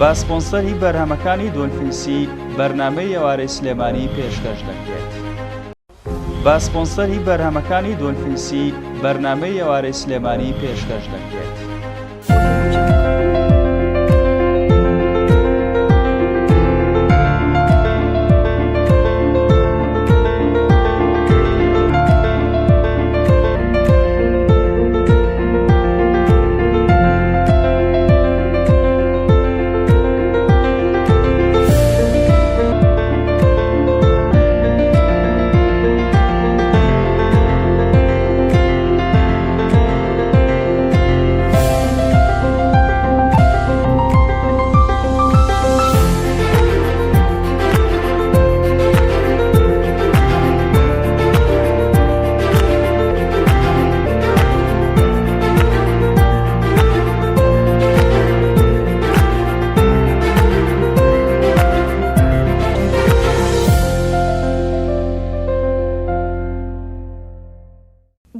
با سپۆنسەری بەرهەمەکانی دۆلفینسی بەرنامەی ئێوارەی سلێمانی پێشکەش دەکرێت. با سپۆنسەری بەرهەمەکانی دۆلفینسی بەرنامەی ئێوارەی سلێمانی پێشکەش دەکرێت.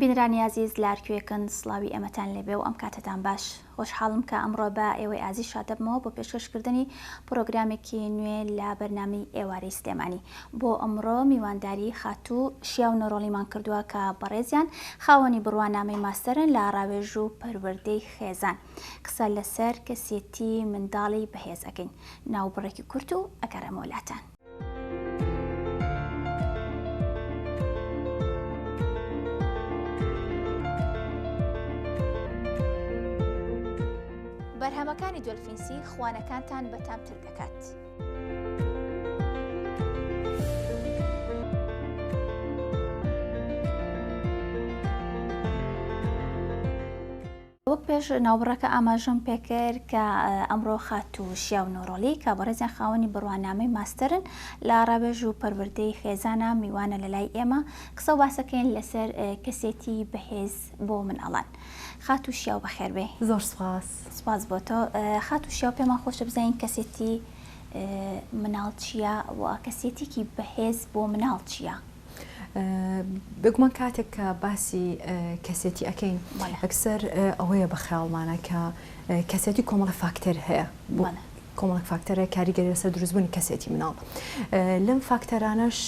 بینرانی عزیز لارکوێکن سڵاوی ئەمەتان لێبێ و ئەم کاتتان باش. خۆشحاڵم کە ئەمڕۆ بە ئێوەی ئازیز شادەبمەوە بۆ پێشکەشکردنی پرۆگرامێکی نوێ لە بەرنامەی ئێوارەی سلێمانی. بۆ ئەمڕۆ میوانداری خاتوو شیا و نۆڕۆڵیمان کردووە کە بەڕێزیان خاوەنی بڕوانامەی ماستەرن لە ڕاوێژ و پەروەردەی خێزان. قسە لەسەر کەسێتی منداڵی بەهێز ئەکەین. ناوبڕێکی کورت و ئەگەڕێمە وڵاتان. بەرهەمەکانی دۆلفینسی خوانەکانتان بەتامتر دەکات. وەک پێش ناوبڕەکە ئاماژەم پێکرد کە ئەمڕۆ خاتوو شیا و نۆڕۆڵی کە بەڕێزیان خاوەنی بڕوانامەی ماستەرن لە ڕاوێژ و پەروەردەی خێزانە میوانە لەلای ئێمە قسە و باسەکەین لەسەر کەسێتی بەهێز بۆ مناڵان. خاتوو شیا و بەخێر بێ. زۆر سپاس. سپاس بۆ تۆ. خاتوو شیا و پێمان خۆشە بزانین کەسێتی مناڵ چییە و کەسێتێکی بەهێز بۆ مناڵ چییە؟ بگومان کاتێک کە باسی کەسێتی ئەەکەین ئەکسەر ئەوەیە بە خەیاڵمانە کە کەسێتی کۆمەڵە فاکتەر هەیە. کۆمەڵک فاکتەرە کاریگەری لەسەر دروستبوونی کەسێتی مناڵ. لەم فاکتەرانەش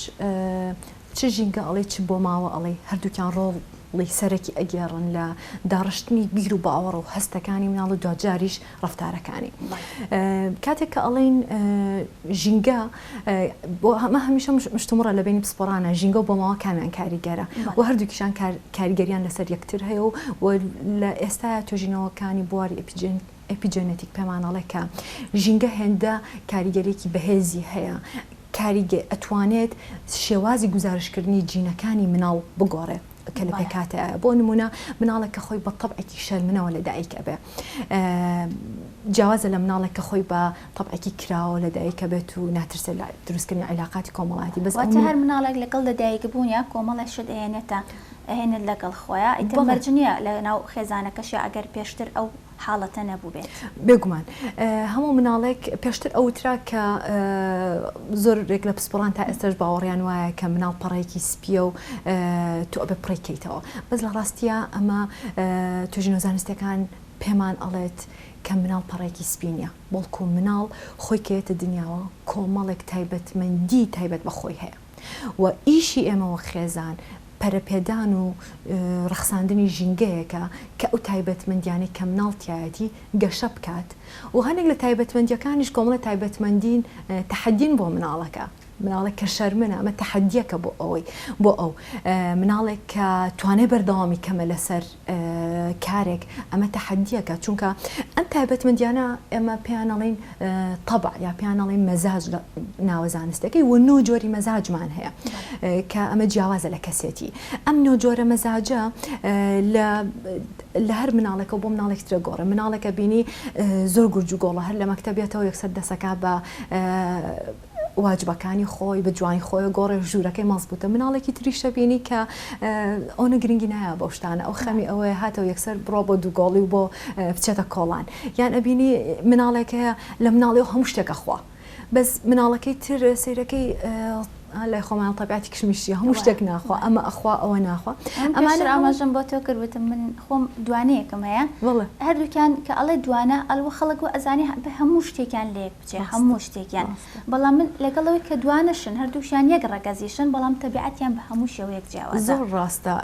چ ژینگە ئەڵێ چ بۆ ماوە ئەڵێ هەردووکیان ڕۆڵی سەرەکی ئەگێڕن لە داڕشتنی بیر و باوەڕ و هەستەکانی مناڵ و دوجاریش ڕەفتارەکانی. کاتێک کە ئەڵێن ژینگە بۆ ئەمە هەمیشە مشتومڕە لە بینی پسپۆڕانە ژینگە بۆ ماوە کامیان کاریگەرە و هەردووکیشان کاریگەریان لەسەر یەکتر هەیە و لە ئێستا توێژینەوەکانی بواری ئەپیجێنێتیک پێمانەڵێ کە ژینگە هێندە کاریگەرێکی بەهێزی هەیە. کاریگە ئەتوانێت شێوازی گزارشکردنی جینەکانی مناڵ بگۆڕێ کە لە پێکاتە بۆ نمونە مناڵێک کە خۆی بە تەبعێکی شەرمنەوە لە دایک ئەبێ جیاوازە لە مناڵێک کە خۆی بە تەبعێکی کراوە لە دایکە بێت و ناترسێت لە دروستکردنی عیلاقاتی کۆمەڵاتی. بەس هەر مناڵێک لەگەڵ لە دایک بوونیە کۆمەڵە شت ئەهێنێت لەگەڵ خۆیان ئیتر مەرجنیە لە ناو خێزانەکەشی ئەگەر پێشتر ئەو حاڵەتە نەبوو بێت. بێگومان هەموو مناڵێک پێشتر ئەوترا کە زۆرێک لە پسپۆڕان تا ئێستاش باوەڕیان وایە کە مناڵ پەڕێکی سپیە و تۆ ئەبێ پڕێکیتەوە. بەس لە ڕاستیە ئەمە توێژینەوە زانستیەکان پێمان ئەڵێت کە مناڵ پەڕێکی سپینە بەڵکو مناڵ خۆی کێتە دنیاوە کۆمەڵێک تایبەتمەندی تایبەت بە خۆی هەیە و ئیشی ئێمەوە خێزان پەرەپێدان و ڕەخساندنی ژینگەیەکە کە ئەو تایبەتمەندیانەی کە مناڵتیایەتی گەشە بکات و هەندێک لە تایبەتمەندیەکانیش کۆمەڵە تایبەتمەندین تەحەدین بۆ مناڵەکە. مناڵێک کە شەرمنە ئەمە تەحەدیەکە بۆ ئەوەی بۆ ئەو مناڵێک کە توانێ بەردەوامی کەمە لەسەر کارێک ئەمە تەحەدیەکە چونکە ئەم تایبەتمەندیانە ئێمە پێیانەڵێن تەبع یا پێیانەڵێن مەزاج ناوە زانستەکەی و نۆ جۆری مەزاجمان هەیە کە ئەمە جیاوازە لە کەسێتی. ئەم نۆ جۆرە مەزاجە لە هەر مناڵێکە بۆ مناڵێک ترە گۆڕە. مناڵێکە بینی زۆر گورج و گۆڵە هەر لە مەکتەبێتەوە یەکسەر دەسەکە بە واجبەکانی خۆی بە جوانی خۆی گۆڕێ ژوورەکەی مەزبوطە. مناڵێکی تریشە بینی کە ئەوە گرنگی نایە بۆ شتانە ئەو خەمی ئەوەیە هاتەوە یەکسەر بڕۆ بۆ دووگۆڵی و بۆ بچێتە کۆڵان یان ئەبینی مناڵێکەیە لە مناڵی و هەموو شتێکە خوا بەس مناڵەکەی تر سیرەکەی لای خۆمان طبیعتی کشمیشی هەموو شتێک ناخوا ئەمە ئەخوا ئەوە ناخوا ئەمانە ئاماژەم بۆ تۆ کردوتم من خۆم دوانەیەکم هەیە هەردووکیان کە ئەڵێ دوانە ئەلوە خەڵک و ئەزانی بە هەموو شتێکیان لێک بچێ هەموو شتێکیان بەڵام من لەگەڵەوەی کە دوانەشن هەردووشیان یەک ڕەگەزیشن بەڵام تەبیعەتیان بە هەموو شێوەیەک جیاوازە زۆر ڕاستە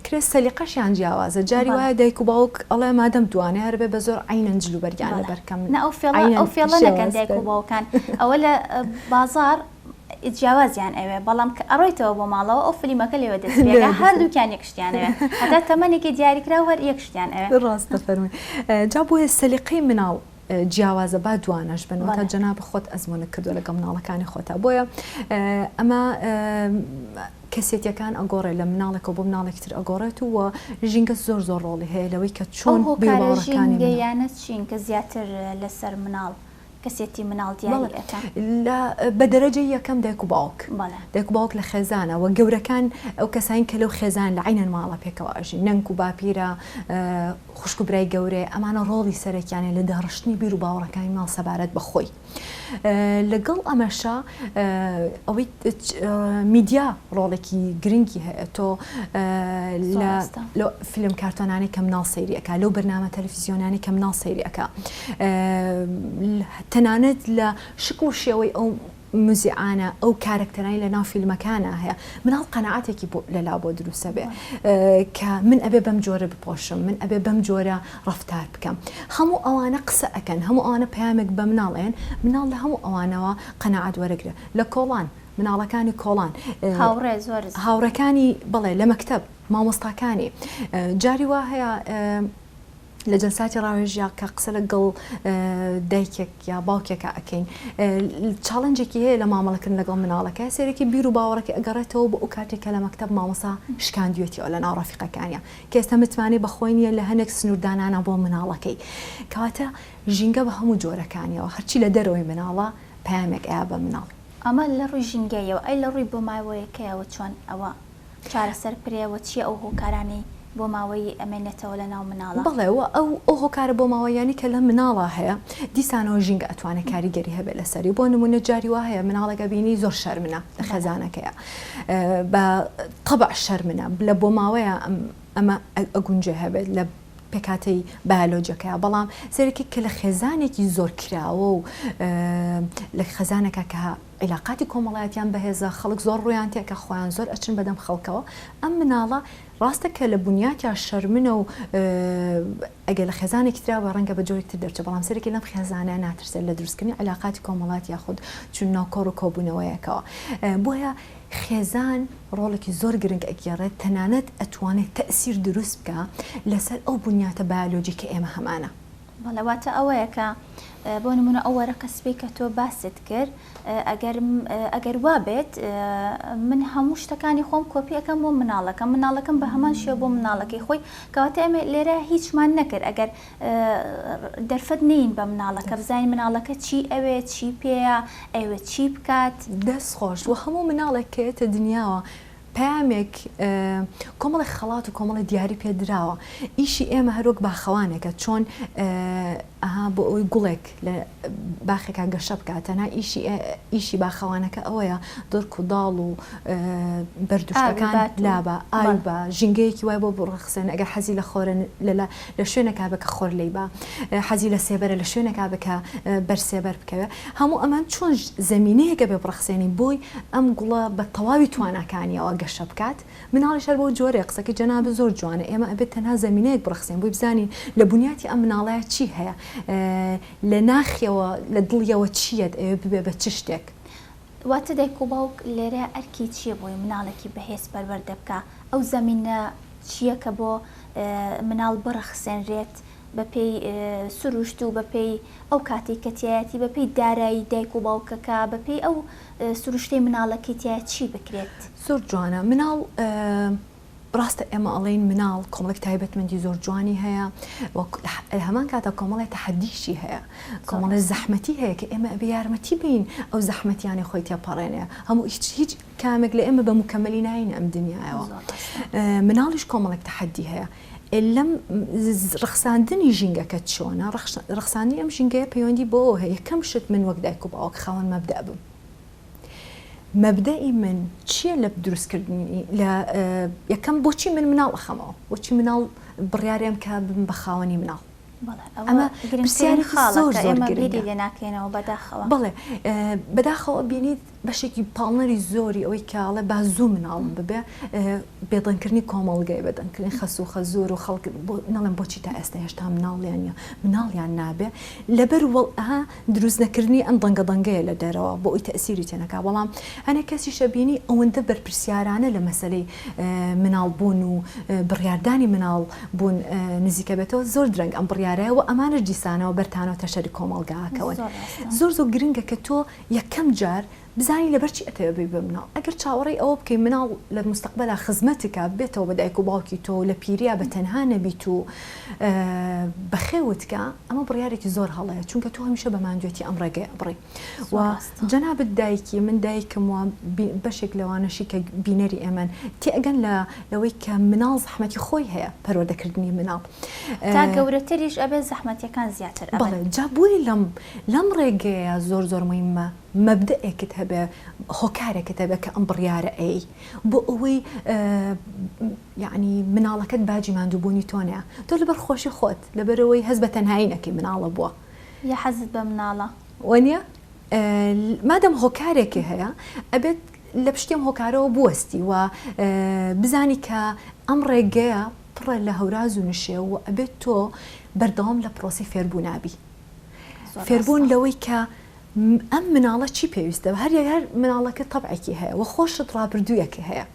کرێ سەلیقەشیان جیاوازە جاری وایە دایک و باوک ئەڵێ مادەم دوانێ هەربێ بە زۆر عینەن جلوبەرگیان لەبەرکەم ئەو فێڵە نەکەن دایک و باوکان ئەوە لە بازار جیاوازیان ئەوێ بەڵام کە ئەڕۆیتەوە بۆ ماڵەوە ئەو فلیمەکە لێوە دەستێگا هەردووکیان یەکشتیانەوە هەتا تەمەنێکی دیاریکرا هەر یەکشتیان ئەوێ ڕاستە فەرمووی جا بۆیە سەلیقەی مناڵ جیاوازە با دوانەش بنەوە تا جەناب خۆت ئەزمونە کردو لەگەڵ مناڵەکانی خۆتە بۆیە ئەمە کەسێتیەکان ئەگۆڕێ لە مناڵێکەوە بۆ مناڵێکی تر ئەگۆڕێت و ژینگە زۆر زۆر ڕۆڵی هەیە لەوەی کە چۆن باوەڕەکانی یانە چین کە زیاتر لەسەر مناڵ کەسێتی مناڵ دیاریەکە بە دەرەجەی یەکەم دایک و باوک دایک و باوک لە خێزانەوە گەورەکان ئەو کەسانی کە لەو خێزان لە عینەن ماڵە پێکەوە ئەژین نەنگ و باپیرە خوشک و برای گەورێ ئەمانە ڕۆڵی سەرەکیانێ لە داڕشتنی بیر و باوەڕەکانی ماڵ سەبارەت بەخۆی لەگەڵ ئەمەشە ئەوەی میدیا ڕۆڵێکی گرنگی هەیە تۆ لە فیلم کارتۆنانی کە مناڵ سەیریەکە لەو بەرنامە تەلەڤیزیۆنانی کە مناڵ سەیریەکە تەنانەت لە شکل و شێوەی ئەو موزیعانە ئەو کارکتەرانی لە ناو فیلمەکانە هەیە مناڵ قەنەعاتێکی لەلا بۆ دروستە بێ کە من ئەبێ بەم جۆرە بپۆشم من ئەبێ بەم جۆرە ڕەفتار بکەم هەموو ئەوانە قسە ئەکەن هەموو ئەوانە پەیامێک بە مناڵێن مناڵ لە هەموو ئەوانەوە قەنەعات وەرەگرە لە کۆڵان مناڵەکانی کۆڵان هاوڕەکانی بڵێ لە مەکتەب مامۆستاکانی جاری وا هەیە لە جەلساتی ڕاوێژیا کە قسە لەگەڵ دایکێک یا باوکێکە ئەکەین چاڵنجێکی هەیە لە مامەڵەکردن لەگەڵ مناڵەکە سێرەکی بیر و باوەڕێکی ئەگەڕێتەوە بۆ ئەو کاتێکە لە مەکتەب مامۆسا شکاندوێتیەوە لە ناو ڕەفیقەکانیە کە ئێستا متمانی بەخۆی نیە لە هەندێک سنووردانانە بۆ مناڵەکەی کەواتە ژینگە بە هەموو جۆرەکانیەوە هەرچی لە دەرەوەی مناڵە پەیامێک ئەیە بە مناڵ ئەمە لە ڕووی ژینگەیەوە ئەی لە ڕووی بۆ ماوەیەکەیەوە چۆن ئەوە چارەسەر پرێەوە چیە ئەو هۆکارانەی بۆ ماوەی ئەمێنێتەوە لە ناو مناڵە بڵێەوە ئەو هۆکارە بۆ ماوەیانی کە لە مناڵە هەیە دیسانەوە ژینگە ئەتوانێت کاریگەری هەبێت لەسەری بۆ نمونە جاری وا هەیە مناڵەکە بینی زۆر شەرمنە لە خەزانەکەیە بە طبع شەرمنە لە بۆ ماوەیە ئەمە ئەگونجێ هەبێت لە پێکاتەی بایۆلۆجیەکەیە بەڵام سەرێکی کە لە خێزانێکی زۆر کراوە و لە خەزانێکە کە عیلاقاتی کۆمەڵایەتیان بەهێزە خەڵک زۆر ڕویان تێکە خۆیان زۆر ئەچن بەدەم خەڵکەوە ئەم مناڵە ڕاستە کە لە بنیاتیا شەرمنە و ئەگەر لە خێزانێکی ترا بە ڕەنگە بە جۆرێکتر دەرچێت بەڵام سەرێکی لەم خێزانە ناترسێت لە دروستکردنی عیلاقاتی کۆمەڵات یاخود چون ناوکۆڕ و کۆبوونەوەیەکەوە بۆیە خێزان ڕۆڵێکی زۆر گرنگ ئەگەڕێت تەنانەت ئەتوانێت تەئسیر دروست بکە لەسەر ئەو بنیاتە بایۆلۆجی کە ئێمە هەمانە بەڵێواتە ئەوەیە کە بۆ نمونە ئەو وەرەقە سپی کە تۆ باست کرد ئەگەر وابێت من هەموو شتەکانی خۆم کۆپیەکەم بۆ مناڵەکەم بە هەمان شێ بۆ مناڵەکەی خۆی کەواتە ئەمە لێرە هیچمان نەکرد ئەگەر دەرفەت نین بە مناڵەکە بزانین مناڵەکە چی ئەوێ چی پێیە ئەوێ چی بکات دەست خۆش و هەموو مناڵێکێتە دنیاوە پامێک کۆمەڵی خەڵات و کۆمەڵی دیاری پێدراوە ئیشی ئێمە هەروەک باخەوانێکە چۆن بۆ ئەوی گوڵێک لە باخێکا گەشە بکاتەنا ئیشی باخەوانەکە ئەوەیە دڕک و داڵ و بەردوشتەکان لابە ئای بە ژینگەیەکی وای بۆ بڕخسێن ئەگەر حەزی لە خۆرن لە شوێنێکا بکە خۆر لی بە حەزی لە سێبەرە لە شوێنێکا بکە بەرسێبەر بکەوێت هەموو ئەمان چۆن زەمینەیەکە بێ بڕخسێنی بۆی ئەم گوڵە بە تەواوی توانەکانیەوە گەشە بکات مناڵیش هەر بۆ جۆرێ قسەکە جەنابە زۆر جوانە ئێمە ئەبێت تەنها زەمینەیەک بڕخسێن بۆی بزانین لە بنیاتی ئەم مناڵەیە چی هەیە لە ناخیەوە لە دڵیەوە چیەت ئەوێ ببێ بە چ شتێک واتە دایک و باوک لێرە ئەرکی چییە بۆی مناڵێکی بەهێز پەروەردە بکە ئەو زەمینە چییە کە بۆ مناڵ بڕەخسێنرێت بەپێی سروشت و بەپێی ئەو کاتی کەتیایەتی بەپێی دارایی دایک و باوکەکە بەپێی ئەو سروشتەی مناڵەکەیتیایە چی بکرێت زۆر جوانە مناڵ ڕاستە ئێمە ئەڵێن مناڵ کۆمەڵێک تایبەتمەندی زۆر جوانی هەیە هەمان کاتە کۆمەڵی تەحەدیشی هەیە کۆمەڵی زەحمەتی هەیە کە ئێمە بە یارمەتی بین ئەو زەحمەتیانی خۆی تێپەڕێنێ هەموو هیچ کامێک لە ئێمە بە مکەمەلی ناین ئەم دنیایەوە مناڵیش کۆمەڵێک تەحەدی هەیە لەم ڕخساندنی ژینگەکە چۆنە ڕخساندنی ئەم ژینگەیە پەیوەندی بۆ هەیە یەکەم شت من وەک دایک و باوک خاوەن مەبدە بم مەبدەئی من چییە لە دروستکردنی لە یەکەم بۆچی من مناڵ ئەخەمەوە بۆچی مناڵ بڕیارێم کە بم بە خاوەنی مناڵ ئەمە پرسیاری زۆر لێ ناکەینەوە بەداخەوە بڵێ بەداخەوە بینیت بەشێکی پاڵنەری زۆری ئەوەی کاڵە با زوو مناڵم ببێ بێدەنکردنی کۆمەڵگەی بەدەنکردنی خەسوخە زۆر و خەڵک نەڵێن بۆچی تا ئێستا هێشتا مناڵیانە مناڵیان نابێ لەبەر وەڵئها دروست نەکردنی ئەم دەنگەدەنگەیە لە دەرەوە بۆ ئەوی تەئسیری تێنەکا بەڵام هەنێ کەسی شەبینی ئەوەندە بەرپرسیارانە لە مەسەلەی مناڵ بوون و بڕیاردانی مناڵ بوون نزیکە بێتەوە زۆر درەنگ ئەم بڕیارەیە و ئەمانە دیسانەوە بەرتانەوە تەشەری کۆمەڵگاکەون زۆر گرنگە کە تۆ یەکەم جار بزانی لەبەرچی ئەتەوێ بێ بە مناڵ ئەگەر چاوەڕێی ئەوە بکەی مناڵ لە مستەقبەلا خزمەتێکە بێتەوە بە دایک و باوکی تۆ لە پیریا بە تەنها نەبیت و بەخێوتکە ئەمە بڕیارێکی زۆر هەڵەیە چونکە تۆ هەمیشە بە ماندوێتی ئەم ڕێگەی ئەبڕی و جەنابەت دایکی من دایکم وە بەشێک لەوانەشی کە بینەری ئێمەن تێئەگەن لەوەی کە مناڵ زەحمەتی خۆی هەیە پەروەردەکردنی مناڵ تا گەورەتریش ئەبێت زەحمەتیەکان زیاتر بەڵێ جا بووی لەم ڕێگەیە زۆر مهمە مەبدەئێکت هەبێ هۆکارێکت هەبێ کە ئەم بڕیارە ئەی بۆ ئەوەی یعنی مناڵەکەت باجی ماندووبوونی تۆ نیە تۆ لەبەر خۆشی خۆت لەبەرەوەی هەز بە تەنهایی نەکەی مناڵە بووە یا حەزت بە مناڵە وانە مادەم هۆکارێکی هەیە ئەبێت لە پشتیم هۆکارەوە بوەستی و بزانی کە ئەم ڕێگەیە پڕە لە هەوراز و نشێ و ئەبێت تۆ بەردەوام لە پرۆسی فێربوو نابی فێربوون لەوەی کە ئەم مناڵە چی پێویستە هەر مناڵەکە تەبعێکی هەیە و خۆشت ڕابردوویەکی هەیە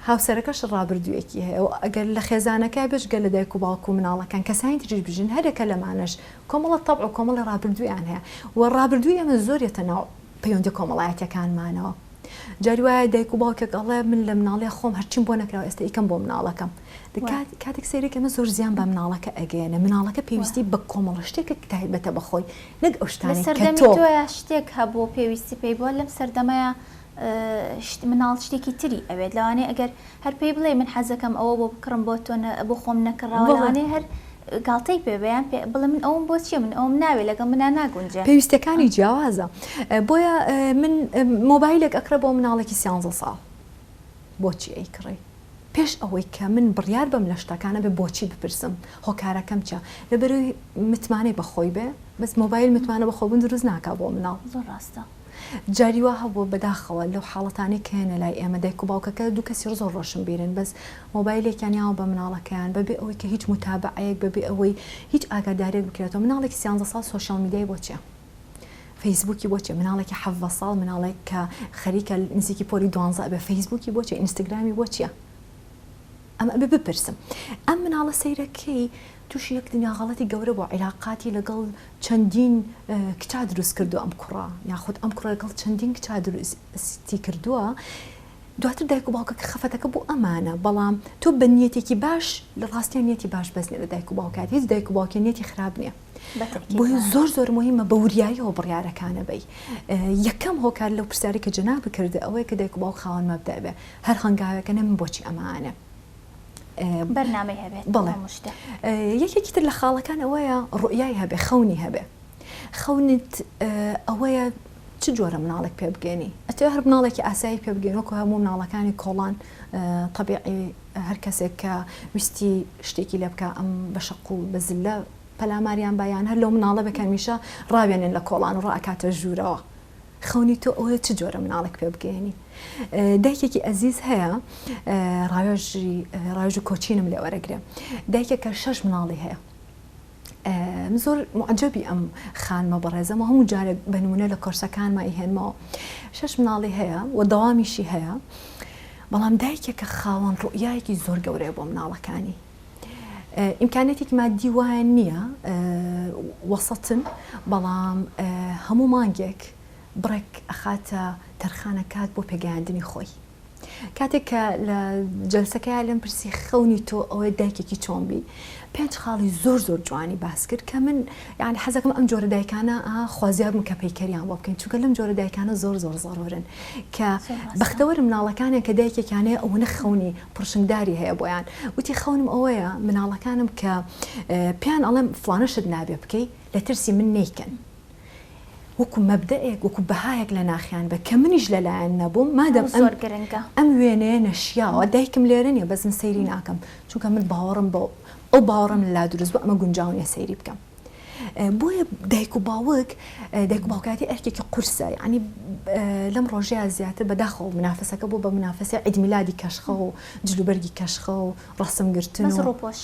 هاوسەرەکەش ڕابردوویەکی هەیە و ئەگەر لە خێزانەکە بێژگە لە دایک و باوکو و مناڵەکان کەسانی تریش بژن هەرێکە لەمانش کۆمەڵە تەبع و کۆمەڵی ڕابردوویان هەیە و ڕابردووی ئەمە زۆرێتە ناو پەیوەندی کۆمەڵایەتەکانمانەوە جاری وایە دایک و باوکێک ئەڵێ من لە مناڵی خۆم هەرچیم بۆ نەکراوە ئێستا ئیکەم بۆ مناڵەکەم کاتێک سەیرێک ئەمە زۆر زیان بە مناڵەکە ئەگەێنە مناڵەکە پێویستی بە کۆمەڵە شتێکە تایبەتە بەخۆی نەک ئەو شتانی کە تۆ شتێک هەبوو پێویستی پێی بۆ لەم سەردەمەیە مناڵ شتێکی تری ئەوێت لەوانەیە ئەگەر هەر پێی بڵێ من حەزەکەم ئەوە بۆ بکڕم بۆ تۆ بۆ خۆم نەکڕاوە لەوانەیە هەر گاڵتەی پێبیان بڵێ من ئەوم بۆ چیە من ئەوم ناوێت لەگەڵ منە ناگونجێ پێویستەکانی جیاوازە بۆیە من مۆبایلێک ئەکرە بۆ مناڵێکی 13 ساڵ بۆچی ئەیکڕی پێش ئەوەی کە من بڕیار بم لە شتەکانە بێ بۆچی بپرسم هۆکارەکەم چە لەبەروی متمانەی بەخۆی بێ بەس مۆبایل متمانە بەخۆ بن دروست ناکا بۆ مناڵ زۆر ڕاستە جاریوا هەبوو بەداخەوە لەو حاڵەتانی کێنە لای ئێمە دایک و باوکەکە دوو کەسی زۆر ڕۆشن بیرن بەس مۆبایلێکیان یاوە بە مناڵەکەیان بەبێ ئەوەی کە هیچ متابعەیەک بەبێ ئەوەی هیچ ئاگادارێک بکرێتەوە مناڵێکی 13 ساڵ سۆشیال میدیای بۆ چیە فەیسبووکی بۆچێ مناڵێکی 7 ساڵ مناڵێک کە خەریکە نزیکی پۆلی 12 بە فەیسبووکی بۆچێ ئینستاگرامی بۆ چیە ئەمە ئەبێ بپرسم ئەم مناڵە سەیرەکەی تووشی یەک دنیا غەڵەتی گەورە بۆ عیلاقاتی لەگەڵ چەندین کچا دروست کردو ئەم کوڕە یاخود ئەم کوڕە لەگەڵ چەندین کچا دروستی کردووە دواتر دایک و باوکەکە خەفەتەکە بۆ ئەمانە بەڵام تۆ بە نیەتێکی باش لە ڕاستیان نیەتی باش بەزنێ لە دایک و باوکات هیچ دایک و باوکێ نیەتی خراپ نییە بۆی زۆر مهمە بە وریاییەوە بڕیارەکانە بی یەکەم هۆکار لەو پرسیاری کە جەناب بکردە ئەوەیە کە دایک و باوک خاوەن مەبدە بێ هەر هەنگاوێکە من بۆچی ئەمانە بەرنامەی هەبێت بەڵێ یەکێکی تر لە خاڵەکان ئەوەیە ڕوئیای هەبێ خەونی هەبێ خەونت ئەوەیە چ جۆرە مناڵێک پێ بگەێنی ئەتێ هەر مناڵێکی ئاسایی پێ بگەێنەوە هەموو مناڵەکانی کۆڵان طبیعی هەر کەسێک کە ویستی شتێکی لێ بکە ئەم بەشق و بەزلە پەلاماریان بایان هەر لەو مناڵە بەکەمیشە ڕاوێنن لە کۆڵان و ڕائکاتە ژوورەوە خەونی تۆ ئەوەیە چ جۆرە مناڵێک پێ بگەێنی دایکێکی ئەزیز هەیە ڕاوێژ و کۆچینم لێ وەرەگرێ دایکێکە 6 مناڵی هەیە زۆر معجبی ئەم خانمە بەڕێزەمە هەموو جارێک بنمونە لە کۆرسەکانمە ئیهێنمەوە 6 مناڵی هەیە و دەوامیشی هەیە بەڵام دایکێکە خاوەن ڕوئیایەکی زۆر گەورەیە بۆ مناڵەکانی ئیمکانێتێکی مادی وایە نییە وەسەتن بەڵام هەموو مانگێک بڕێک ئەخاتە تەرخانەکات بۆ پێگەیاندنی خۆی کاتێک کە لە جەلسەکەی لەم پرسی خەونی تۆ ئەوەی دایکێکی چۆنبی 5 خاڵی زۆر جوانی باس کرد کە من یعنی حەزەکەم ئەم جۆرە دایکانە خوازیار بم کە پەیکەریان بۆ بکەین چونکە لەم جۆرە دایکانە زۆر زەڕورن کە بەختەوەرە مناڵەکانیان کە دایکێکیانەیە ئەوەنە خەونی پڕشنگداری هەیە بۆیان وتی خەونم ئەوەیە مناڵەکانم کە پێیان ئەڵێم فڵانە شت نابێ بکەی لە ترسی من نیکەن وەکو مەبدەئێک وەکو بەهایەک لە ناخیان بە کە منیش لەلایەن نەبووم مادەم زۆر گرنگە ئەم وێنەیە نەشیاوە دایکم لێرە نیە بەس من سەیری ناکەم چونکە من باوەڕم بۆ ئەو باوەڕم لەلا دروست بوو ئەمە گونجاونیە سەیری بکەم بۆیە دایک و باوکاتی ئەرکێکی قورسە یعنی لەم ڕۆژەیە زیاتر بەداخەوە منافسەکە بۆ بە منافسە عیدمیلادی کەشخە و جلوبەرگی کەشخە و ڕەسمگرتن و ڕووپۆش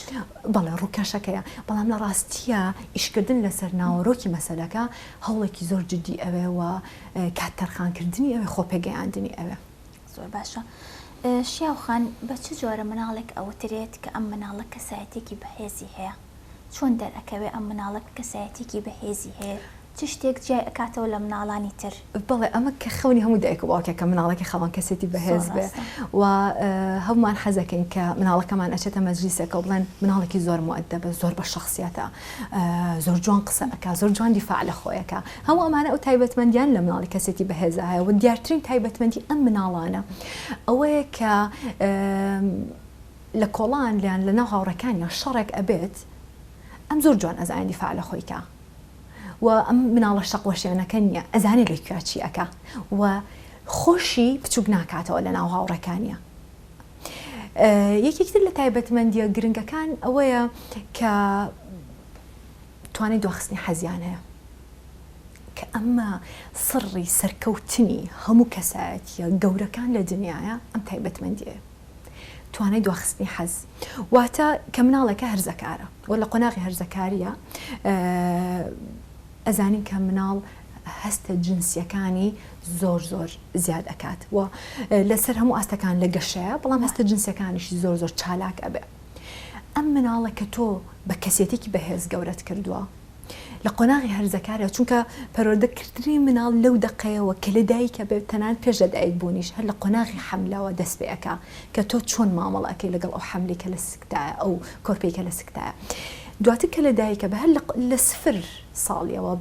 بەڵێ ڕووکەشەکەیە بەڵام لە ڕاستیە ئیشکردن لەسەر ناوەڕۆکی مەسەلەکە هەوڵێکی زۆر جدی ئەوێەوە کات تەرخانکردنی ئەوێ خۆپێگەیاندنی ئەوێ زۆر باشە شیاوخان بە چ جۆرە مناڵێک ئەوترێت کە ئەم مناڵە کەسایەتێکی بەهێزی هەیە چۆن دەرەکەوێ ئەم مناڵک کەسایەتێکی بەهێزی هەیە چ شتێک جای ئەکاتەوە لە مناڵانی تر بەڵێ ئەمە کە خەونی هەموو دایک و باوکێکە مناڵێکی خەڵان کەسێتی بەهێز بێ و هەمومان حەزەکەین کە مناڵەکەمان ئەچێتە مەجلیسێکە و بڵێن مناڵێکی زۆر مؤدەبە زۆر بە شخصیەتە زۆر جوان قسە ئەکا زۆر جوان دیفاع لە خۆیەکە هەموو ئەمانە ئەو تایبەتمەندیان لە مناڵی کەسێتی بەهێزە هەیە و دیارترین تایبەتمەندی ئەم مناڵانە ئەوەیە کە لە کۆڵان لیان لە ناو هاوڕەکانیان شەڕێک ئەبێت ئەم زۆر جوان ئەزانێ دیفاع لە خۆیکە و ئەم مناڵە شەقوەشیانەکە نییە ئەزانێت لە کوێچی ئەکا و خۆشی بچووک ناکاتەوە لە ناو هاوڕەکانیە یەکێکتر لە تایبەتمەندیە گرنگەکان ئەوەیە کە توانێت دۆخستنی حەزیان هەیە کە ئەمە سڕی سەرکەوتنی هەموو کەسایەتیە گەورەکان لە دنیاە ئەم تایبەتمەندیە توانای دواخستنی حەز واتە کە مناڵەکە هەرزەکارە و لە قۆناغی هەرزەکاریە ئەزانین کە مناڵ هەستە جنسیەکانی زۆر زیاد ئەکات و لەسەر هەموو ئاستەکان لە گەشەیە بەڵام هەستە جنسیەکانیشی زۆر چالاک ئەبێ ئەم مناڵە کە تۆ بە کەسێتێکی بەهێز گەورەت کردووە لە قۆناغی هەرزەکارە چونکە پەروەردەکردنی مناڵ لەو دقەیەوە کە لە دایکە بێت تەنان پێش لە دایک بوونیش هەر لە قۆناغی حەملەوە دەست پێەکە کە تۆ چۆن مامەڵەکەی لەگەڵ ئەو حەملی کە لە سکتایە ئەو کۆرپێکە لە سکتایە دواتر کە لە دایکە بە هەر لە سفر ساڵیەوە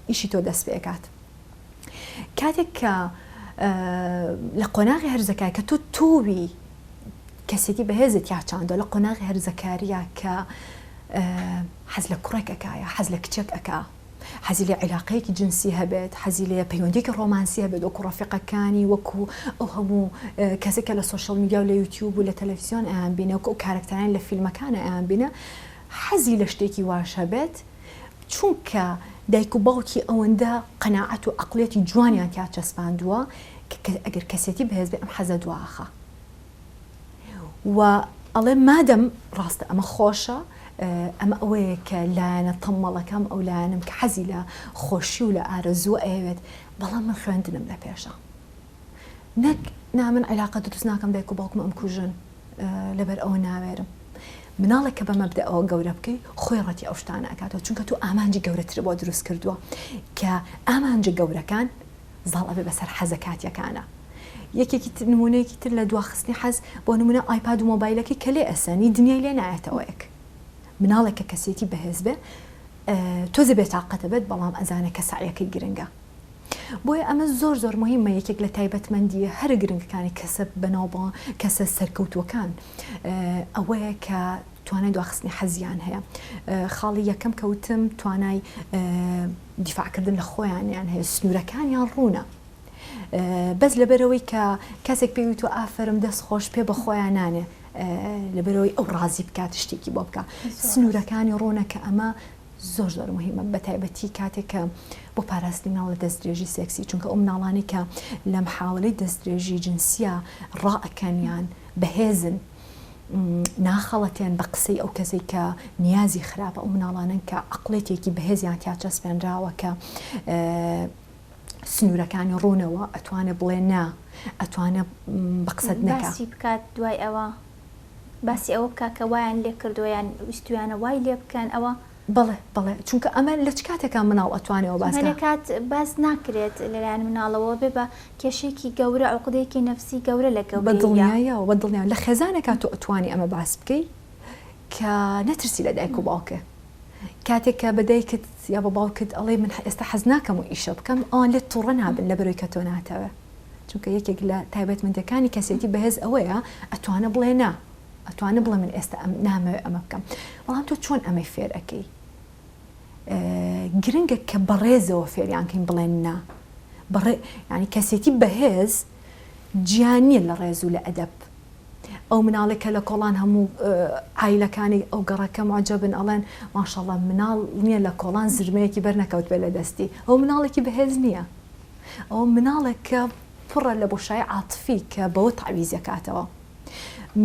ئیشی تۆ دەست پێکات کاتێک کە لە قۆناغی هەرزەکاری کە تۆ تۆوی کەسێتی بەهێزت یاچاندۆ لە قۆناغی هەرزەکاریە کە حەز لە کوڕێکەکایە حەز لە کچێک ئەکا حەزی لە عیلاقەیەکی جنسی هەبێت حەزی لە پەیوەندێکی ڕۆمانسی هەبێت وەکو ڕەفیقەکانی وەکو ئەو هەموو کەسێکە لە سۆشەڵ میدیا و لە یوتیوب و لە تەلەڤیزیۆن ئەیان بینە وەکو ئەو کارەکتەرانی لە فیلمەکانە ئەیان بینە حەزی لە شتێکی واش هەبێت چونکە دایک و باوکی ئەوەندە قەناعەت و عەقڵێتی جوانیان تیا چەسپاندووە کە ئەگەر کەسێتی بەهێز بێ ئەم حەزە دواخە و ئەڵێ مادەم ڕاستە ئەمە خۆشە ئەمە ئەوەیە کە لایەنە تەمەڵەکەم ئەو لایەنم کە حەزی لە خۆشی و لە ئارەزوو ئەوێت بەڵام من خوێندنم لە پێشە نەک من عیلاقە دروست ناکەم دایک و باوکم ئەم کوژن لەبەر ئەوە ناوێرم مناڵێک کە بە مەبدەئەوە گەورە بکەی خۆی ڕەتی ئەو شتانە ئەکاتەوە چونکە تو ئامانجی گەورەتر بۆ دروست کردووە کە ئامانجە گەورەکان زاڵ ئەبێ بەسەر حەزەکاتیەکانە یەکێکی نمونەیەکی تر لە دواخستنی حەز بۆ نمونە ئایپاد و مۆبایلەکەی کە لێ ئەسەنی دنیای لێ نایەتەوە یەک مناڵێکە کەسێتی بەهێز بێ تۆزە بێتاقەتە بێت بەڵام ئەزانە کە سعیەکەی گرنگە بۆیە ئەمە زۆر مهمە یەکێک لە تایبەتمەندیە هەر گرنگەکانی کەسە بەناوبە کەسە سەرکەوتوەکان ئەوەیە کە توانای دواخستنی حەزیان هەیە خاڵی یەکەم کەوتم توانای دیفاعکردن لە خۆیانیان هەیە سنوورەکانیان ڕوونە بەس لەبەرەوەی کە کەسێک پێویست و ئافرم دەست خۆش پێ بە خۆیان نانێ لەبەرەوەی ئەو ڕازی بکات شتێکی بۆ بکە سنوورەکانی ڕوونە کە ئەمە زۆر مهمە بە تایبەتی کاتێکە بۆ پاراستنی مناڵ لە دەستدرێژی سێکسی چونکە ئەو مناڵانی کە لە محاولەی دەستدرێژی جنسیە ڕائەکەنیان بەهێزن ناخەڵەتێن بە قسەی ئەو کەسێک کە نیازی خراپە ئەو مناڵانن کە عەقڵێتێکی بەهێزیان تیا چەسپێنراوە کە سنوورەکانی ڕوونەوە ئەتوانێت بڵێ نا ئەتوانێت بە قسەت نەکە باسی بکات دوای ئەوە باسی ئەوە بکات کە وایان لێ کردویان ویستویانە وای لێ بکەن ئەوە بەڵێ چونکە ئەمە لە چ کاتێکان مناڵ ئەتوانێەوە باسکات باس ناکرێت لەلایەن مناڵەوە بێ بە کێشێکی گەورە عقدەیەکی نەفسی گەورە لە گەورە بەدڵنیایەوە بەدڵنیان لە خێزانێکا تۆ ئەتوانی ئەمە باس بکەی کە نەترسی لە دایک و باوکە کاتێک کە بەدایکت یا بە باوکت ئەڵێ من ئێستا حەز ناکەم و ئیشە بکەم ئەوان لێت تووڕە نابن لەبەرەوەی کە تۆ ناتەوە چونکە یەکێک لە تایبەتمەندەکانی کەسێتی بەهێز ئەوەیە ئەتوانە بڵێ نا ئەتوانە بڵێ من ئێستا نامەوێت ئەمە بکەم بەڵام تۆ چۆن ئەمەی فێر ئەەکەی گرنگە کە بەڕێزەوە فێریانکەین بڵێن نا ینی کەسێتی بەهێز گیانیە لە ڕێز و لە ئەدەب ئەو مناڵێکە لە کۆڵان هەموو عیلەکانی ئەو گەڕەکە معجبن ئەڵێن ماشەڵڵا مناڵ نییە لە کۆڵان زرمەیەکی بەرنەکەوت بێ لە دەستی ئەو مناڵێکی بەهێز نییە ئەو مناڵێکە پڕە لە بۆشای عاتفی کە بەوە تعویزەکاتەوە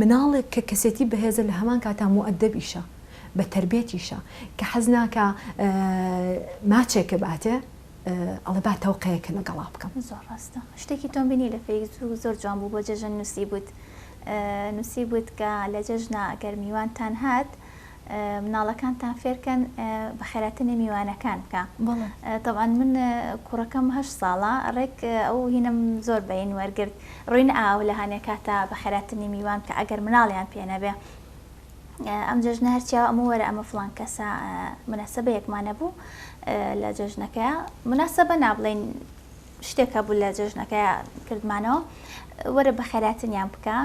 مناڵێک کە کەسێتی بەهێزە لە هەمان کاتا مؤدەبیشە بە تربێتیشە کە حەز ناکە ماچێکە باتێ ئەڵێ با تەوقەیەکە لەگەڵا بکەم زۆر ڕاستە شتێکی تۆم بینی لە فەیسبوک زۆر جوان بوو بۆ جەژن نووسی بووت کە لە جەژنا ئەگەر میوانتان هات مناڵەکانتان فێرکەن بە خێراتنی میوانەکان بکە طبعاً من کوڕەکەم 8 ساڵە ڕێک ئەو هینم زۆر بەین وەرگرت ڕووین ئاو لە هەنێک کاتە بە خێراتنی میوان کە ئەگەر مناڵیان پێ نەبێ ئەم جەژنە هەرچیاوە ئەمە وەرە ئەمە فڵان کەسە مناسبە یەکمانە بوو لە جەژنەکەیە مناسبە نابڵێن شتێکە بوو لە جەژنەکەیە کردمانەوە وەرە بە خێراتنیان بکە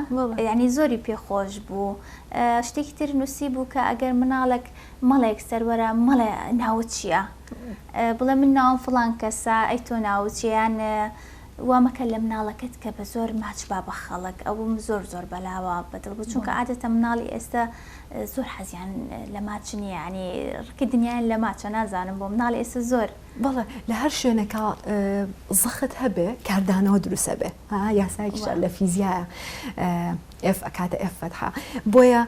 یعنی زۆری پێخۆش بوو شتێکی تر نووسی بوو کە ئەگەر مناڵێک مەڵێک سەروەرە مەڵێ ناوت چییە بڵێ من ناوم فڵان کەسە ئەی تۆ ناوت چیان وامەکە لە مناڵەکەت کە بە زۆر ماچ با بە خەڵک ئەوم زۆر بەلاوە بەدڵ بوو چونکە عادەتە مناڵی ئێستا زۆر حەزیان لە ماچ نییە ینی ڕکی دنیایان لە ماچە نازانم بۆ مناڵی ئێستا زۆر بەڵێ لە هەر شوێنێکە زەخت هەبێ کاردانەوە دروستە بێ یاسایکیشە لە فیزیایە ئف ئەکاتە ئف فەتحە بۆیە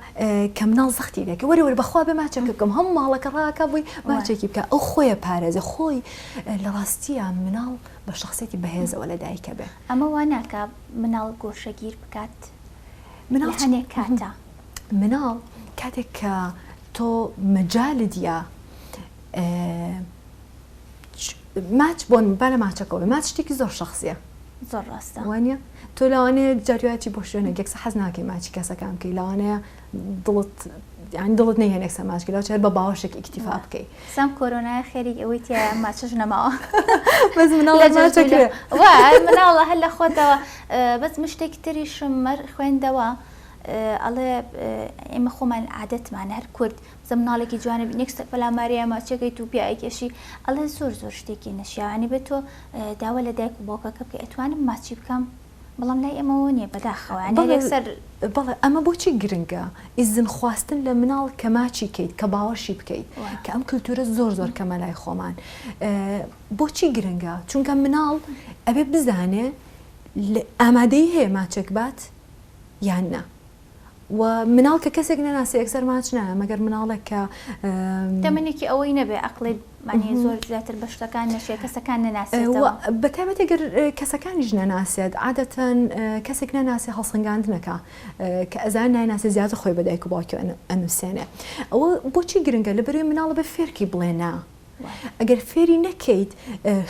کە مناڵ زەختی لێکە وەرە بەخوا بێ ماچێک بکەم هەموو ماڵەکە ڕاکە بووی ماچێکی بکە ئەو خۆیە پارێزە خۆی لە ڕاستیە مناڵ بە شخصێتی بەهێزەوە لە دایکە بێ ئەمە واناکە مناڵ گۆشەگیر بکات مناڵ هەنێک کاتە مناڵ کاتێک کە تۆ مەجالت دیە ماچ بۆن بەە ماچەکەەوە ماچ شتێکی زۆر شخصیە زۆر ڕاستە وانە تۆ لەوانەیە جاریواتی بۆ شوێنە گەکسە حەز ناکەی ماچی کەسەکان بکەی لەوانەیە دڵت نەیە سە ماچکە لەو چێت بە باوەشێک ئیکتیفا بکەی سام کۆرۆنای خێری ئەوەی تیا ماچش نەماوە بەس مناڵە هەر لە خۆتەوە بەس مشتێکی تریشم مەر خوێندەوە ئەڵێ ئێمە خۆمان عادەتمان هەر کورد زەمناڵێکی جوانە نێکسە پەلاماریە ماچەکەی تو پیاکێشی ئەڵێ زۆر شتێکی نەشیاوانی بێت تۆ داوە لە دایک و باوکەکە بکە ئەتوانم ماچی بکەم بەڵام لای ئەمەوە نییە بەداخەوەسەر بەڵێ ئەمە بۆچی گرنگە ئیزن خواستن لە مناڵ کە ماچی کەیت کە باوەشی بکەیت کە ئەم کللتورە زۆر کەمە لای خۆمان بۆچی گرنگە چونکە مناڵ ئەبێ بزانێ ئامادەی هەیە ماچێک بات یان نا و مناڵ کە کەسێک نەناسی ئەکسەر ماچ نایە مەگەر مناڵێک کە دەمێکی ئەوەی نەبێ عقلی مانی زۆر زیاتر بە شتەکان نەشێ کەسەکان نەناسێتەوە بەتایبەت ئەگەر کەسەکانیش نەناسێت عادەتەن کەسێک نەناسی هەڵسەنگاندنەکە کە ئەزان نایناسی زیاتر خۆی بە دایک و باوکی ئەنووسێنێ ئەوە بۆچی گرنگە لەبەروی مناڵە بە فێرکی بڵێ نا ئەگەر فێری نەکەیت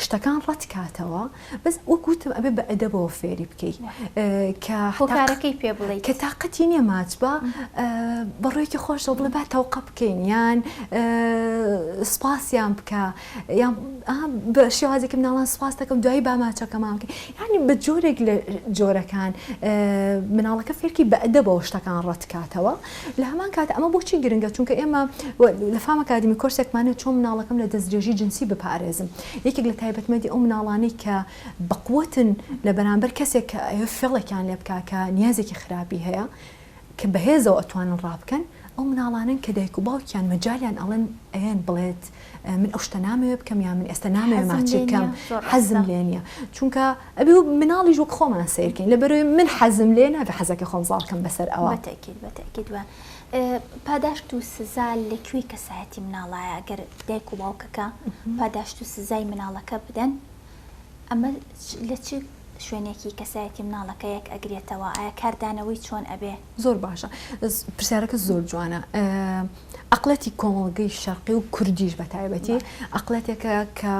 شتەکان ڕەت کاتەوە بەس وەکوتم ئەبێ بە ئەدەبەوە فێری بکەیت کارەکەی پێ بڵێ کە تااقەتی نییە ماچ بە بەڕێکی خۆشەوە بڵێ با تەوقە بکەین یان سپاسیان بکە یان بە شێوازێکی مناڵان سپاس دەکەم دوایی با ماچەکەمان بکەین یعنی بە جۆرێک لە جۆرەکان مناڵەکە فێرکی بە ئەدەبەوە شتەکان ڕەت کاتەوە لە هەمان کاتە ئەمە بۆچی گرنگە چونکە ئێمە لە فام ئەکادمی کۆرسێکمانێت چۆن مناڵەکەم لە دەستدرێژی جنسی بپارێزم یەکێک لە تایبەتمەدی ئەو مناڵانەی کە بەقوتن لە بەرامبەر کەسێک کە فێڵێکیان لێ بکا کە نیازێکی خراپی هەیە کە بەهێزەوە ئەتوانن ڕابکەن ئەو مناڵانن کە دایک و باوکیان مەجالیان ئەڵێن ئەیان بڵێت من ئەو شتە نامەوێ بکەم یان من ئێستا نامەوێ ماچی بکەم حەزم لێ نییە چونکە ئەبێ مناڵیش وەک خۆمان سیرکەین لەبەرەوەی من حەزم لێ نابێ حەزەکە خۆم زاڵکەم بەسەر ئەوە بەتەکید وە پاداشت و سزا لەکوێی کەسایەتی مناڵایە ئەگەر دایک و باوکەکە پاداشت و سزای مناڵەکە بدەن ئەمە لە چ شوێنێکی کەسایەتی مناڵەکە یەک ئەگرێتەوە ئایا کاردانەوەی چۆن ئەبێ زۆر باشە پرسیارەکە زۆر جوانە عقلەتی کۆمەڵگەی شەرقی و کوردیش بە تایبەتی عقلەتێکە کە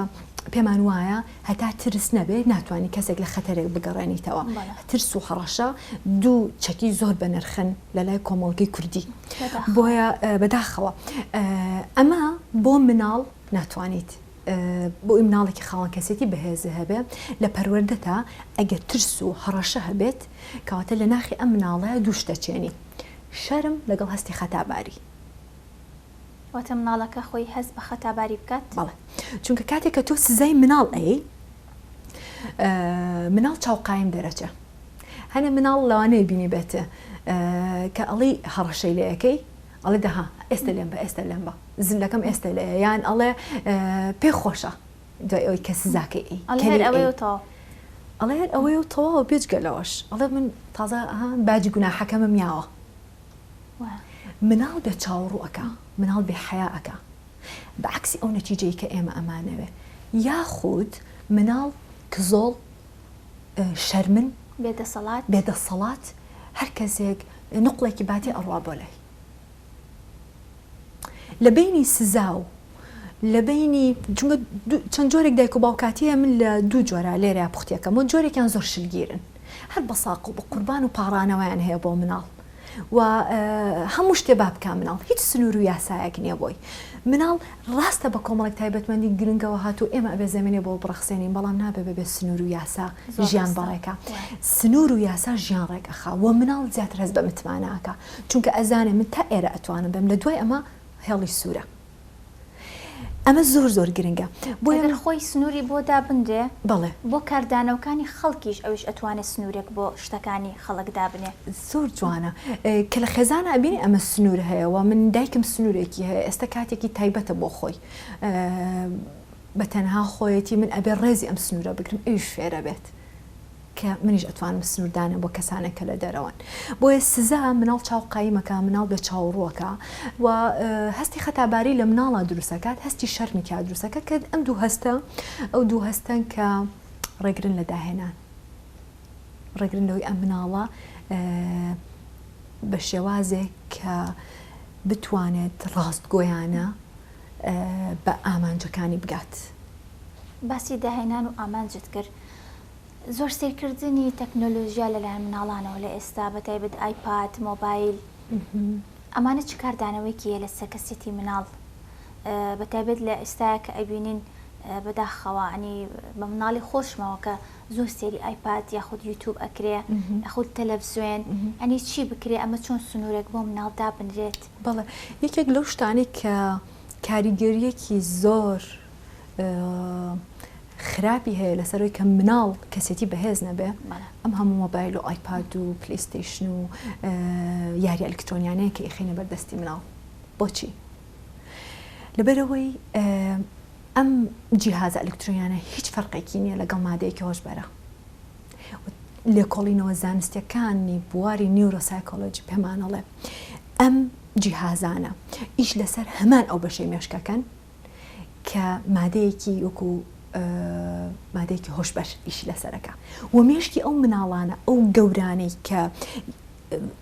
پێمان وایە هەتا ترس نەبێ ناتوانانی کەسێک لە خەتەرێک بگەڕێنیتەوە ترس و هەڕەشە دوو چەکی زۆر بەنرخن لە لای کۆمەڵگەی کوردی بۆیە بەداخەوە ئەمە بۆ مناڵ ناتوانیت بۆ ئەی مناڵێکی خاوەن کەسێتی بەهێزە هەبێ لە پەروەردەتا ئەگەر ترس و هەڕەشە هەبێت کەواتە لە ناخی ئەم مناڵەیە دوو شتە چێنی شەرم لەگەڵ هەستی خەتاباری واتە مناڵەکە خۆی هەز بە خەتاباری بکات بەڵێ چونکە کاتێک کە تۆ سزای مناڵ ئەی مناڵ چاوقایم دەرەچە هەنە مناڵ لەوانەیە بینی بێتە کە ئەڵی هەڕەشەی لەیەکەی ئەڵێ دەها ئێستا لێم بە ئێستا لێم بە زلەکەم ئێستا لێ یان ئەڵێ پێ خۆشە دوای ئەوەی کە سزاکەی ئەڵێ هەر ئەوەی و تەواوە بێجگە لەوەش ئەڵێ من تازە باجی گوناحەکەمە میاوە مناڵ بێ چاوەڕوو مناڵ بێ حیا ئەکا بەعکسی ئەو نەتیجەی کە ئێمە ئەمانەوێ یاخود مناڵ کزۆڵ شەرمن بێدەسەڵات هەر کەسێک نقڵێکی باتی ئەڕوا بۆ لای لە بینی سزا و لە بینی چەند جۆرێک دایک و باوکاتیە من لە دوو جۆرە لێرە پوختیەکەم و جۆرێکیان زۆر شلگیرن هەر بە ساق و بە قوربان و پاڕانەوەیان هەیە بۆ مناڵ و هەموو شتێ با بکە مناڵ هیچ سنوور و یاسایەک نییە بۆی مناڵ ڕاستە بە کۆمەڵێک تایبەتمەندی گرنگەوە هاتوو ئێمە ئەبێ زەمێنێ بۆ بڕەخسێنین بەڵام نابێ بێ سنوور و یاسا ژیان بەڕێکە سنوور و یاسا ژیان ڕێکەخا و مناڵ زیاتر هەست بە متمانەکە چونکە ئەزانێ من تا ئێرە ئەتوانم بم لە دوای ئەمە هێڵی سوورە ئەمە زۆر گرنگە بۆ خۆی سنووری بۆ دابندێ بەڵێ بۆ کاردانەوەکانی خەڵکیش ئەوش ئەتوانێت سنوورێک بۆ شتەکانی خەڵک دابنێ زۆر جوانە کە لە خێزانە ئەبینی ئەمە سنوور هەیەەوە من دایکم سنوورێکی هەیە ئێستا کاتێکی تایبەتە بۆ خۆی بە تەنها خۆیەتی من ئەبێ ڕێزی ئەم سنوورە بگرم ئەوش فێرە بێت کە منیش ئەتوانم سنووردانە بۆ کەسانێکە لە دەرەوەن بۆیە سزا مناڵ چاوقاییمەکە مناڵ بێ چاوەڕووەکە و هەستی خەتاباری لە مناڵە دروستەکات هەستی شەرمی کا دروستەکە کە ئەم دوو هەستە ئەو دوو هەستن کە ڕێگرن لە داهێنان ڕێگرن لەوەی ئەم مناڵە بە شێوازێک کە بتوانێت ڕاستگۆیانە بە ئامانجەکانی بگات باسی داهێنان و ئامانجت کرد زۆر سیرکردنی تەکنۆلۆژیا لەلایەن مناڵانەوە لە ئێستا بەتایبەت ئایپاد مۆبایل ئەمانە چ کاردانەوەیکیە لە سەرکەسێتی مناڵ بەتایبەت لە ئێستاە کە ئەبینین بەداخەوە ئەنی بە مناڵی خۆشمەوە کە زۆر سێری ئایپاد یاخود یوتیوب ئەکرێ یاخود تەلەڤیزیۆن ئەنی چی بکرێ ئەمە چۆن سنوورێک بۆ مناڵ دابنرێت بەڵێ یەکێک لەو شتانی کە کاریگەریەکی زۆر خراپی هەیە لەسەرەوەی کە مناڵ کەسێتی بەهێز نەبێ ئەم هەموو مۆبایل و ئایپاد و پلیستیشن و یاری ئەلکترۆنیانەیە کە ئیخینە بەردەستی مناڵ بۆچی لەبەرەوەی ئەم جیهاز ئەلکترۆنیانە هیچ فەرقێکی نییە لەگەڵ مادەیەکی هۆشبەرە لێکۆڵینەوە زانستیەکانی بواری نیورۆسایکۆلۆجی پێمانەڵێ ئەم جیهازانە ئیش لەسەر هەمان ئەو بەشەی مێشکەکەن کە مادەیەکی وەکو مادەیەکی هۆشبەر ئیشی لەسەرەکە و مێشکی ئەو مناڵانە ئەو گەورانەی کە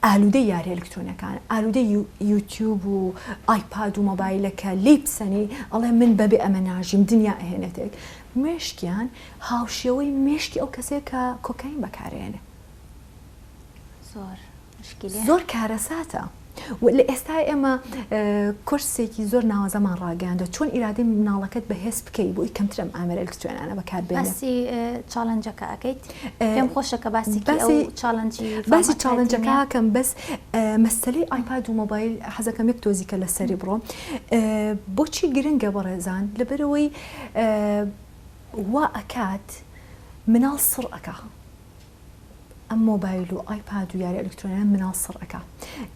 ئالوودەی یاری ئەلکترۆنیەکان ئالوودەی یوتیوب و ئایپاد و مۆبایلەکە لێی بسەنی ئەڵێ من بەبێ ئەمە ناژیم دنیا ئەهێنێتێک مێشکیان هاوشێوەی مێشکی ئەو کەسێک کە کۆکاین بەکارێنێ زۆر کارەساتە لە ئێستا ئێمە کورسێکی زۆر ناوازەمان ڕاگەاندە چۆن ئیرادەی مناڵەکەت بەهێز بکەی بۆی کەمترم ئامێرە ئەلکترۆنیانە بەکاربێنێت باسی چاڵەنجەکە ئەەکەیت پێم خۆشەکە باسی چاڵەنجەکە کەم بەس مەسەلەی ئایپاد و مۆبایل حەزەکەم یەک تۆزیکە لەسەری بڕۆ بۆچی گرنگە بەڕێزان لەبەرەوەی وا ئەکات مناڵ سڕ ئەکا ئەم مۆبایل و ئایپاد و یاری ئەلکترۆنیان مناڵ سڕ ئەکا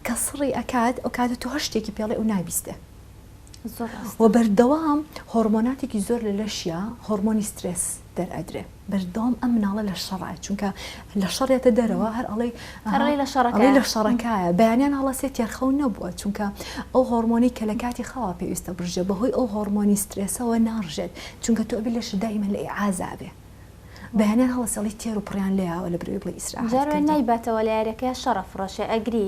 کە سڕی ئەکات ئەو کاتە تۆ هەر شتێکی پێڵێ و نابیستێ و بەردەوام هۆرمۆناتێکی زۆر لە لەشیا هۆرمۆنی سترێس دەرئەدرێ بەردەوام ئەم مناڵە لە شەڕای چونکە لە شەڕێتە دەرەوە هەر ئەڵێ لە شەڕەکایە بەیانیان هەڵەسێ تێرخەو نەبووە چونکە ئەو هۆرمۆنی کە لە کاتی خەوا پێویستە بژێ بەهۆی ئەو هۆرمۆنی سترێسەوە ناڕژێت چونکە تۆ ئەبێ لەش دائیمەن لە ئیعازابێ بەیانیان هەڵەسەڵی تێر و پڕیان لێیاوە لە برێ بڵێ ئیسراحەت جارێ نایباتەوە لە یاریەکەی شەڕە فڕۆشە ئەگری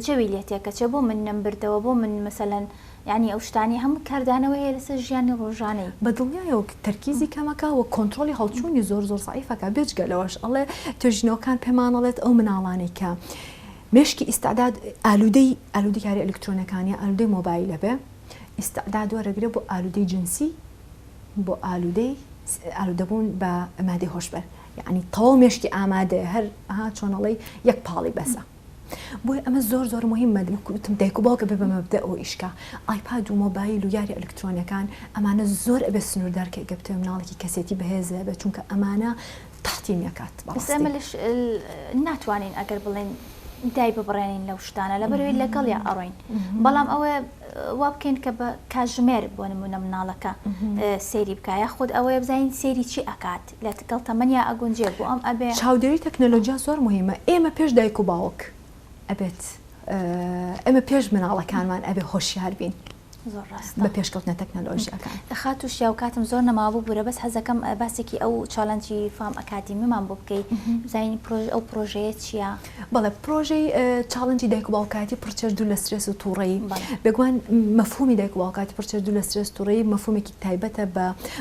جەوی لێتێکە چێ بۆ من نەمبردەوە بۆ من مەسەلەن یعنی ئەو شتانی هەموو کاردانەوەی لەسەر ژیانی ڕۆژانەی بە دڵنیایەوە تەرکیزی کەمەکە و کۆنتترۆلی هەڵچوونی زۆر سعیفەکە بێجگە لەوەش ئەڵێ توێژینەوەکان پێمانەڵێت ئەو مناڵانەی کە مێشکی ئیستعداد ئالوودەی یاری ئەلکترۆنیەکانی ئالوودەی مۆبایلە بێ ئیستعداد وەرەگرێ بۆ ئالوودەی جنسی بۆ ئالوودەبوون بە مادەی هۆشبەر یعنی تەواو مێشکی ئامادە هەر چۆنەڵی یەک پاڵی بەسە بۆی ئەمە زۆر مهمە وتم دایک و باوکە بێ بە مەبدە ئەو ئیشکە ئایپاد و مۆبایل و یاری ئەلکترۆنیەکان ئەمانە زۆر ئەبێ سنووردارکە گەبتە مناڵێکی کەسێتی بەهێزە بە چونکە ئەمانە تحتیمیەکات ئەمەش ناتوانین ئەگەر بڵێن دای ببڕێنین لەو شتانە لەبەرەوەی لەگەڵ یا ئەڕۆین بەڵام ئەوە وا بکەین کە بە کاژمێر بۆ نمونە مناڵەکە سێری بکایە خود ئەوەیە بزانین سێری چی ئەکات لە تکەڵ تەمەنیا ئەگونجێ بۆ ئەم ئەبێ چاودێری تەکنەلۆژیا زۆر مهمە ئێمە پێش دایک و باوک ئەبێت ئەمە پێش مناڵەکانمان ئەبێ هۆشیار بین زۆر ڕاست بە پێشکەوتنە تەکنەلۆژیەکان خاتوش یا و کاتم زۆر نەماوە بوورە بەس حەزەکەم باسێکی ئەو چاڵەنجی فام ئەکادیمیمان بۆ بکەیت بزانین ئەو پرۆژەیە چییە؟ بەڵێ پرۆژەی چاڵەنجی دایک و باوکاتی پڕچێژ دوو لە سترێس و تووڕەیی بێگومان مەفهومی دایک و باوکاتی پڕچێژ دوو لە سترێس تووڕەیی مەفهومێکی تایبەتە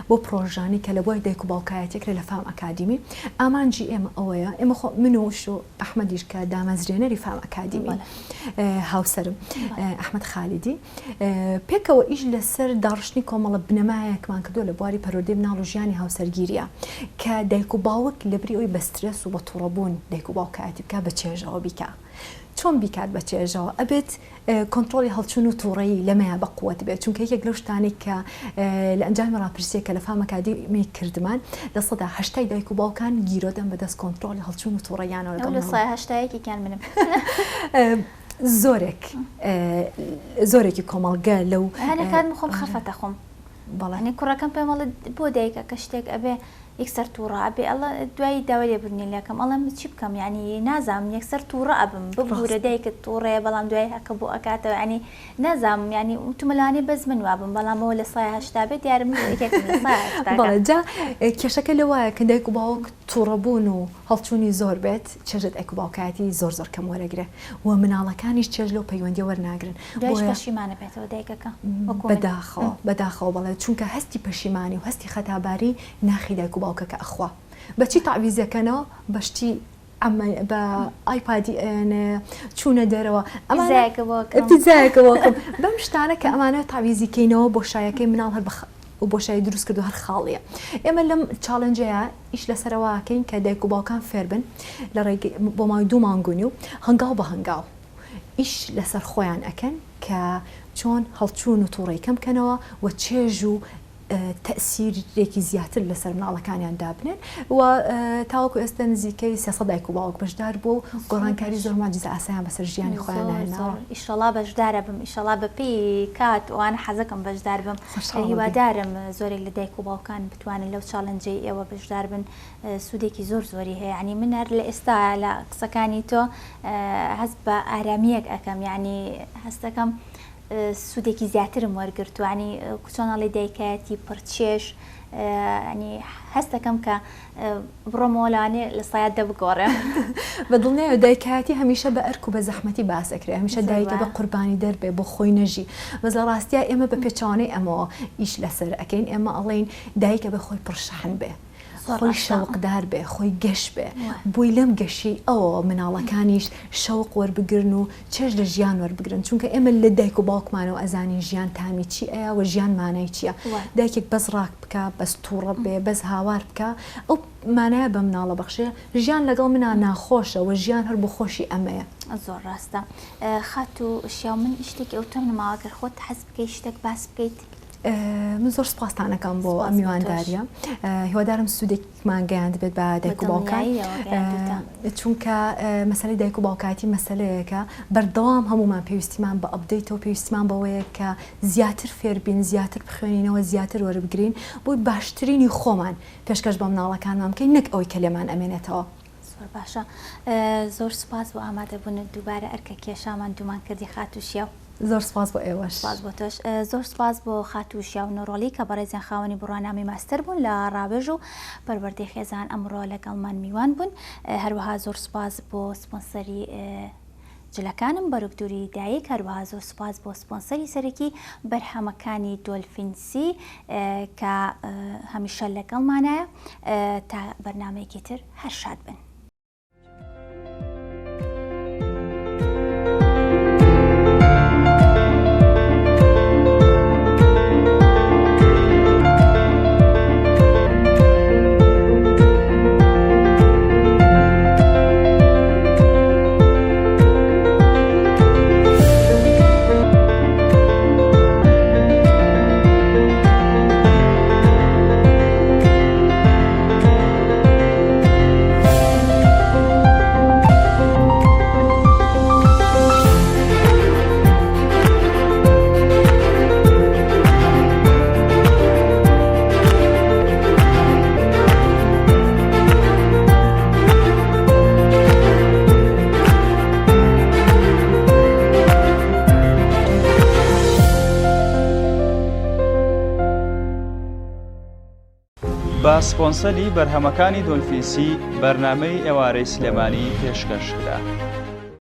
بۆ پرۆژانی کە لە بۆی دایک و باوکایەتێکرێ لە فام ئەکادیمی ئامانجی ئێمە ئەوەیە ئێمە خۆ من وش و ئەحمەدیش کە دامەزرێنەری فام ئەکادیمی هاوسەرم ئەحمەد خالیدی پێکەوە ئیش لەسەر داڕشتنی کۆمەڵە بنەمایەکمان کردو لە بواری پەرۆدەی مناڵ و ژیانی هاوسەرگیریە کە دایک و باوک لەبری ئەوی بە سترێس و بە تووڕەبوون دایک و باوکایەتی بکە بە چێژەوە بیکە چۆن بیکات بە چێژەوە ئەبێت کۆنتترۆلی هەڵچوون و تووڕەیی لەمەیە بە قووەت بێت چونکە یەک لەو شتانێک کە لە ئەنجامی ڕاپرسیەکە لە فام ئەکادیمی کردمان لە سەدا هەشتای دایک و باوکان گیرۆدەن بەدەست کۆنتترۆلی هەڵچوون و تووڕەیانەوە لە سای هەشتایەکیان منم زۆرێکی کۆمەڵگە لەو هەنێکات خۆم خەفەتە خۆم بەڵێنی کوڕەکەم پێمەڵە بۆ دایکە کە شتێک ئەبێ یەکسەر تووڕە ئەبێ ئەڵە دوایی داوای لێبرنی لەکەم ئەڵم چی بکەم ینی نازام یەکسەر تووڕە ئەبم ببوورە دایکت تووڕەیە بەڵام دوای هەکە بۆ ئەکاتەوە ینی نازام ینی وتمەلانی بەز من وابم بەڵامەوە لە سای هەشتا بێت دیارم بەڵێجا کێشەکە لەوایە کە دایک و باوک تووڕەبوون و هەڵچوونی زۆر بێت چێژت دایک و باوکایەتی زۆر کەم وەرەگرێ و مناڵەکانیش چێژ لەو پەیوەندی وەرناگرن پەشیمانە بێتەوە دایکەکە بەداخەوە بەڵێ چونکە هەستی پەشیمانی و هەستی خەتاباری ناخی دایک و باوکەکە ئەخوا بەچی تاویزەکەنەوە بەشتی بە ئایپادی چوونە دەرەوە ئەمانەکەم بەم شتانە کە ئەمانە تاویزیکەینەوە بۆ شایەکەی مناڵ هەر و بۆ شای دروست کردو هەر خاڵیە ئێمە لەم چاڵنجەیە ئیش لەسەرەوەکەین کە دایک و باوکان فێربن لە ڕێگەی بۆ ماوەی 2 مانگونی و هەنگاو بە هەنگاو ئیش لەسەر خۆیان ئەکەن کە چۆن هەڵچوون و تووڕەی کەم بکەنەوە و چێژ و تەسیرێکی زیاتر لەسەر مناڵەکانیان دابنێن و تاوەکو ئێستا نزیکەی 300 دایک و باوک بەشدار بۆ گۆڕانکاری زۆر ماجزە ئاسایان بەسەر ژیانی خۆیان هێناوە ئیشەڵا بەشدارە بم ئیشەڵا بەپی کات وانە حەزەکەم بەشدار بم هیوادارم زۆرێک لە دایک و باوکان بتوانن لەو چاڵنجەی ئێوە بەشدار بن سوودێکی زۆری هەیە ینی من هەر لە ئێستا لە قسەکانی تۆ هەست بە ئارامیەک ئەەکەم ینی هەستەکەم سوودێکی زیاترم وەرگرتوانی کوچۆنەڵی دایکایەتی پڕچێش ینی هەستەکەم کە بڕۆمۆلانێ لە سایات دەبگۆڕێ بە دڵنیایە دایکایەتی هەمیشە بە ئەرک و بە زەحمەتی باسەکرێ هەمیشە دایکە بە قوربانی دەربێ بۆ خۆی نەژی بەزە ڕاستیە ئێمە بە پێچوانەی ئەمەوە ئیش لەسەر ئەەکەین ئێمە ئەڵێین دایکە بە خۆی پڕشەحن بێ خۆی شەوقدار بێ خۆی گەشت بێ بووی لەم گەشی ئەوە مناڵەکانیش شەوق وەربگرن و چێژ لە ژیان وەربگرن چونکە ئێمە لە دایک و باوکمانەوە ئەزانین ژیان تامی چی ئەیە و ژیان مانای چییە دایکێک بەس ڕاک بکە بەس تووڕە بێ بەس هاوار بکە ئەو مانایە بە مناڵە بەخشێ ژیان لەگەڵ منە ناخۆشە و ژیان هەر بۆ خۆشی ئەمەیە زۆر ڕاستە خات و شیاو من شتێکی ئەو تۆم نماوەگەر خۆت حەز بکەی شتێک باس بکەیت من زۆر سپاسانەکەم بۆ ئەم میوانداریە هیوادارم سوودێکمان گەیاند بێت بە دایک و باوکان چونکە مەسەلەی دایک و باوکاتی مەسەلەیەکە بەردەوام هەمومان پێویستیمان بە ئەپدەیتەوە پێویستیمان بەوەیە کە زیاتر فێربین زیاتر بخوێنینەوە زیاتر وەربگرین بۆی باشترینی خۆمان پێشکەش بە مناڵەکانمان بکەین نەک ئەوەی کە لێمان ئەمێنێتەوە زۆر باشە زۆر سپاس بۆ ئامادەبوون دووبارە ئەرکە کێشامان دوومان کردی خاتوشیاو زۆر سپاس بۆ ئێوەش بۆ تۆش زۆر سپاس بۆ خاتوشیا و نۆڕۆلی کە بەڕێزیان خاوەنی بڕوانامی ماستەر بوون لە ڕابێژ و پەروەردەی خێزان ئەمڕۆ لەگەڵمان میوان بوون هەروەها زۆر سپاس بۆ سپۆنسەری جلەکانم بەروکدوری دایک هەروەها زۆر سپاس بۆ سپۆنسەری سەرەکی بەرهەمەکانی دۆلفینسی کە هەمیشە لەگەڵمانایە تا بەرنامەیەکی تر هەر شاد بن. بە سپۆنسەری بەرهەمەکانی دۆلفینسی بەرنامەی ئێوارەی سلێمانی پێشکەشکرا.